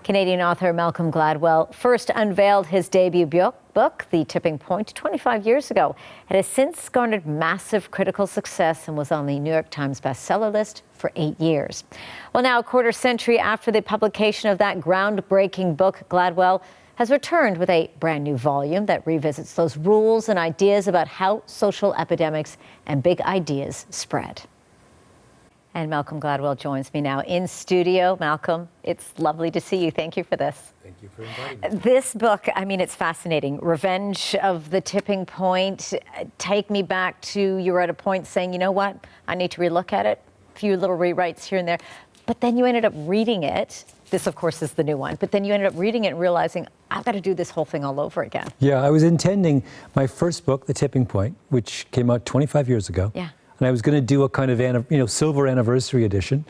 Canadian author Malcolm Gladwell first unveiled his debut book, The Tipping Point, 25 years ago. It has since garnered massive critical success and was on the New York Times bestseller list for 8 years. Well, now a quarter century after the publication of that groundbreaking book, Gladwell has returned with a brand new volume that revisits those rules and ideas about how social epidemics and big ideas spread. And Malcolm Gladwell joins me now in studio. Malcolm, it's lovely to see you. Thank you for this. Thank you for inviting me. This book, I mean, it's fascinating. Revenge of the Tipping Point. Take me back to, you were at a point saying, you know what, I need to relook at it. A few little rewrites here and there. But then you ended up reading it. This, of course, is the new one. But then you ended up reading it and realizing, I've got to do this whole thing all over again. Yeah, I was intending my first book, The Tipping Point, which came out 25 years ago. Yeah. And I was going to do a kind of, silver anniversary edition,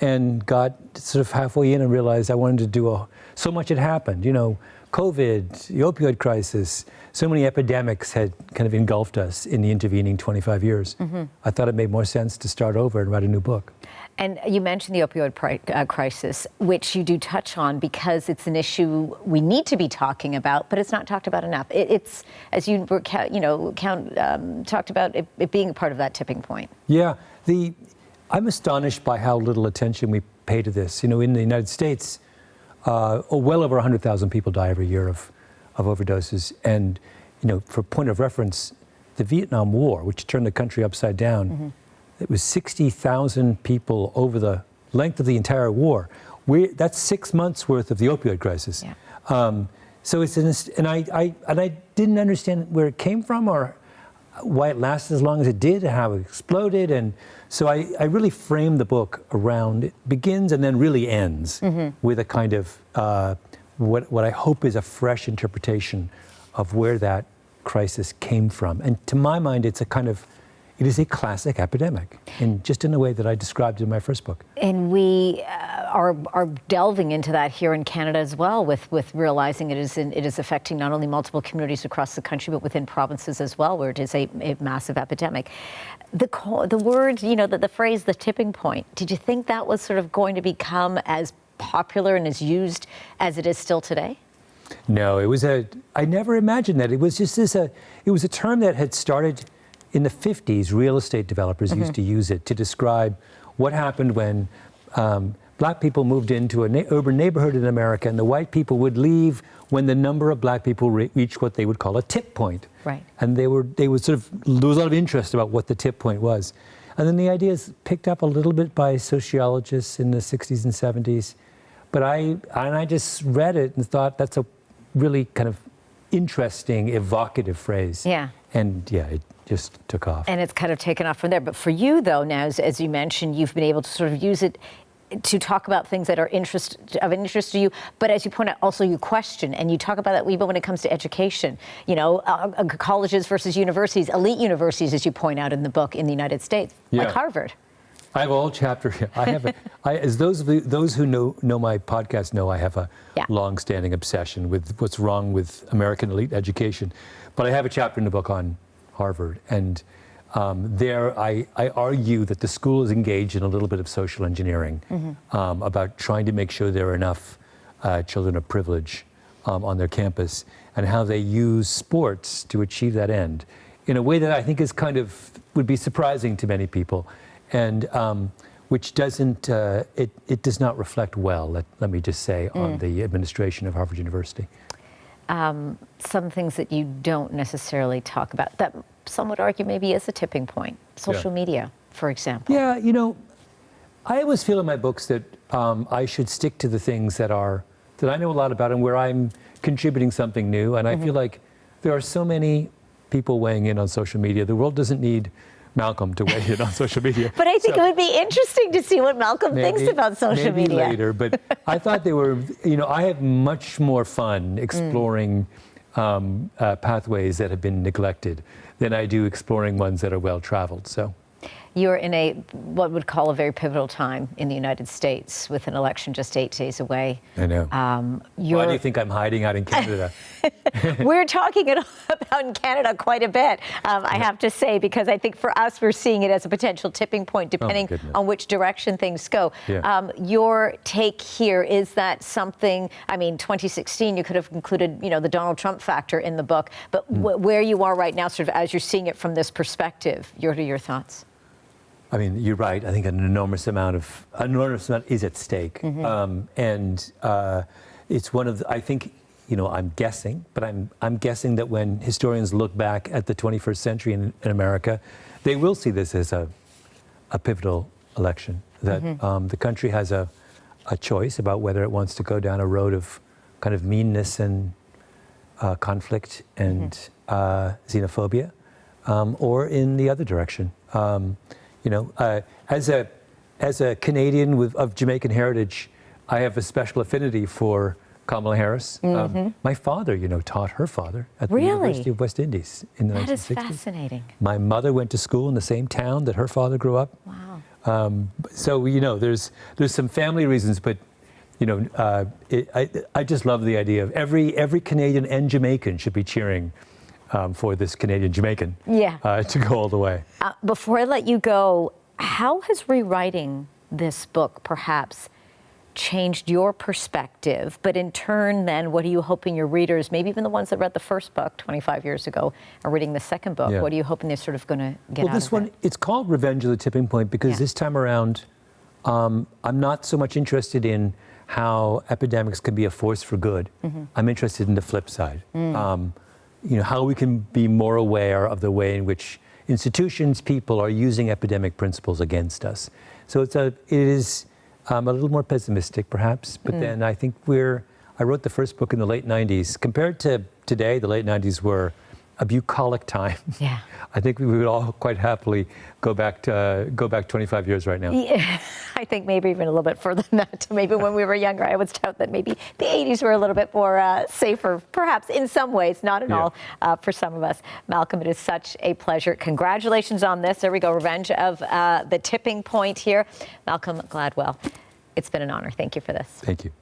and got sort of halfway in and realized I wanted to do so much had happened. COVID, the opioid crisis, so many epidemics had kind of engulfed us in the intervening 25 years. Mm-hmm. I thought it made more sense to start over and write a new book. And you mentioned the opioid crisis, which you do touch on because it's an issue we need to be talking about, but it's not talked about enough. It's, as you were, talked about it being a part of that tipping point. Yeah, I'm astonished by how little attention we pay to this. In the United States, well over 100,000 people die every year of overdoses. And, for point of reference, the Vietnam War, which turned the country upside down, mm-hmm. It was 60,000 people over the length of the entire war. That's 6 months worth of the opioid crisis. Yeah. So and I didn't understand where it came from or why it lasted as long as it did, how it exploded. And so I really framed the book around, it begins and then really ends mm-hmm. with a kind of what I hope is a fresh interpretation of where that crisis came from. And to my mind, it is a classic epidemic, in the way that I described it in my first book. And we are delving into that here in Canada as well, with realizing it is affecting not only multiple communities across the country, but within provinces as well, where it is a massive epidemic. The word, the phrase, the tipping point, did you think that was sort of going to become as popular and as used as it is still today? No, I never imagined that. It was just it was a term that had started in the 50s. Real estate developers mm-hmm. used to use it to describe what happened when black people moved into an urban neighborhood in America, and the white people would leave when the number of black people reached what they would call a tip point. Right. And there was a lot of interest about what the tip point was. And then the idea is picked up a little bit by sociologists in the 60s and 70s. But I just read it and thought that's a really kind of interesting, evocative phrase. Yeah. And yeah, it just took off. And it's kind of taken off from there. But for you, though, now, as you mentioned, you've been able to sort of use it to talk about things that are of interest to you. But as you point out, also you question, and you talk about that even when it comes to education. Colleges versus universities, elite universities, as you point out in the book, in the United States, like Harvard. I have a whole chapter. As those who know my podcast know, I have a long-standing obsession with what's wrong with American elite education. But I have a chapter in the book on Harvard, and there I argue that the school is engaged in a little bit of social engineering mm-hmm. About trying to make sure there are enough children of privilege on their campus, and how they use sports to achieve that end in a way that I think would be surprising to many people. And which doesn't, it does not reflect well, let me just say, on the administration of Harvard University. Some things that you don't necessarily talk about, that some would argue maybe is a tipping point. Social media, for example. Yeah, I always feel in my books that I should stick to the things that I know a lot about and where I'm contributing something new. And mm-hmm. I feel like there are so many people weighing in on social media. The world doesn't need Malcolm to weigh in on social media. But I think it would be interesting to see what Malcolm thinks about social media. Maybe later, but I thought they were, I have much more fun exploring pathways that have been neglected than I do exploring ones that are well-traveled, so. You're in what would call a very pivotal time in the United States, with an election just 8 days away. I know. Why do you think I'm hiding out in Canada? We're talking about in Canada quite a bit, I have to say, because I think for us, we're seeing it as a potential tipping point, depending on which direction things go. Yeah. Your take here, is that something, I mean, 2016, you could have included, the Donald Trump factor in the book, but where you are right now, sort of as you're seeing it from this perspective, what are your thoughts? I mean, you're right. I think an enormous amount is at stake. And it's one of the, I think, I'm guessing, but I'm guessing that when historians look back at the 21st century in America, they will see this as a pivotal election, that the country has a choice about whether it wants to go down a road of kind of meanness and conflict and xenophobia, or in the other direction. As a Canadian of Jamaican heritage, I have a special affinity for Kamala Harris. My father, taught her father at the University of West Indies in the 1960s. That is fascinating. My mother went to school in the same town that her father grew up. Wow. So there's some family reasons, but I just love the idea of every Canadian and Jamaican should be cheering for this Canadian Jamaican to go all the way. Before I let you go, how has rewriting this book perhaps changed your perspective? But in turn, then, what are you hoping your readers, maybe even the ones that read the first book 25 years ago, are reading the second book? What are you hoping they're sort of going to get out of it? Well, this one, it's called Revenge of the Tipping Point, because this time around, I'm not so much interested in how epidemics can be a force for good. I'm interested in the flip side. How we can be more aware of the way in which institutions, people are using epidemic principles against us. So it is a little more pessimistic, perhaps, but then I think I wrote the first book in the late 90s. Compared to today, the late 90s were a bucolic time. Yeah. I think we would all quite happily go back 25 years right now. Yeah, I think maybe even a little bit further than that. Maybe when we were younger, I would doubt that maybe the 80s were a little bit more safer, perhaps in some ways, not at all for some of us. Malcolm, it is such a pleasure. Congratulations on this. There we go, Revenge of the Tipping Point here. Malcolm Gladwell, it's been an honor. Thank you for this. Thank you.